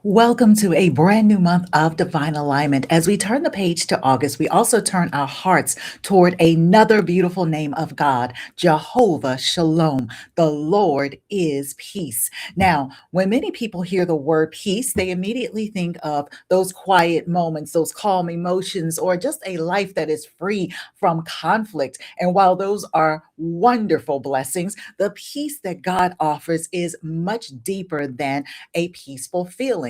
Welcome to a brand new month of divine alignment. As we turn the page to August, we also turn our hearts toward another beautiful name of God, Jehovah Shalom. The Lord is peace. Now, when many people hear the word peace, they immediately think of those quiet moments, those calm emotions, or just a life that is free from conflict. And while those are wonderful blessings, the peace that God offers is much deeper than a peaceful feeling.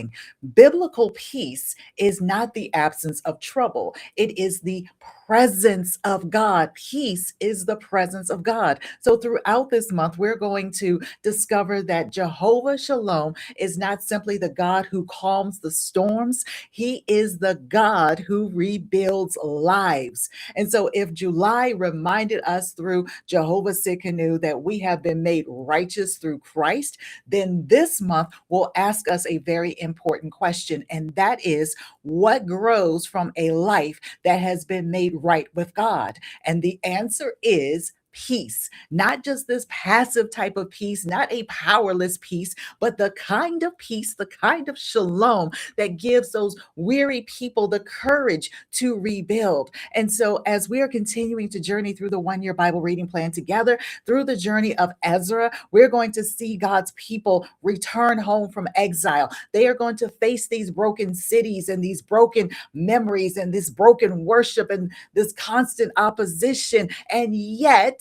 Biblical peace is not the absence of trouble, it is the presence of God. Peace is the presence of God. So, throughout this month, we're going to discover that Jehovah Shalom is not simply the God who calms the storms, He is the God who rebuilds lives. And so, if July reminded us through Jehovah Sikkenu that we have been made righteous through Christ, then this month will ask us a very important question, and that is what grows from a life that has been made right with God? And the answer is peace, not just this passive type of peace, not a powerless peace, but the kind of peace, the kind of shalom that gives those weary people the courage to rebuild. And so, as we are continuing to journey through the 1 year Bible reading plan together, through the journey of Ezra, we're going to see God's people return home from exile. They are going to face these broken cities and these broken memories and this broken worship and this constant opposition. And yet,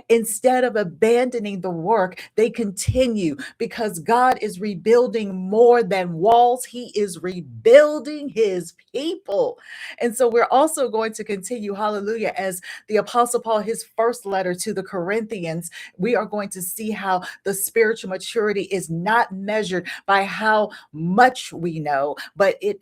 instead of abandoning the work, they continue because God is rebuilding more than walls. He is rebuilding his people. And so we're also going to continue, hallelujah, as the Apostle Paul, his first letter to the Corinthians, we are going to see how the spiritual maturity is not measured by how much we know, but it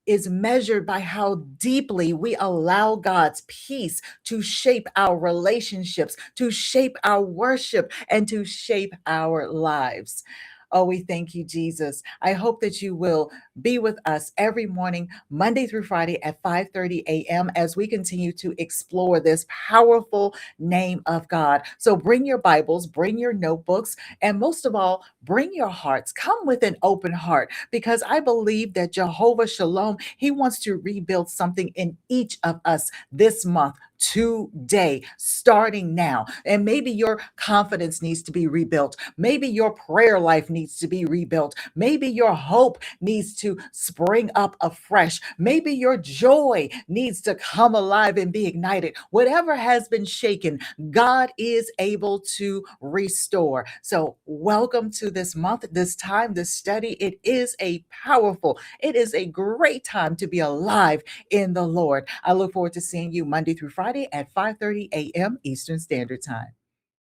is measured by how deeply we allow God's peace to shape our relationships, to shape our worship, and to shape our lives. Oh, we thank you, Jesus. I hope that you will be with us every morning, Monday through Friday at 5:30 a.m. as we continue to explore this powerful name of God. So bring your Bibles, bring your notebooks, and most of all, bring your hearts. Come with an open heart because I believe that Jehovah Shalom, He wants to rebuild something in each of us this month, today, starting now. And maybe your confidence needs to be rebuilt. Maybe your prayer life needs to be rebuilt. Maybe your hope needs to spring up afresh. Maybe your joy needs to come alive and be ignited. Whatever has been shaken, God is able to restore. So, welcome to this month, this time, this study. It is a powerful, it is a great time to be alive in the Lord. I look forward to seeing you Monday through Friday at 5:30 a.m. Eastern Standard Time.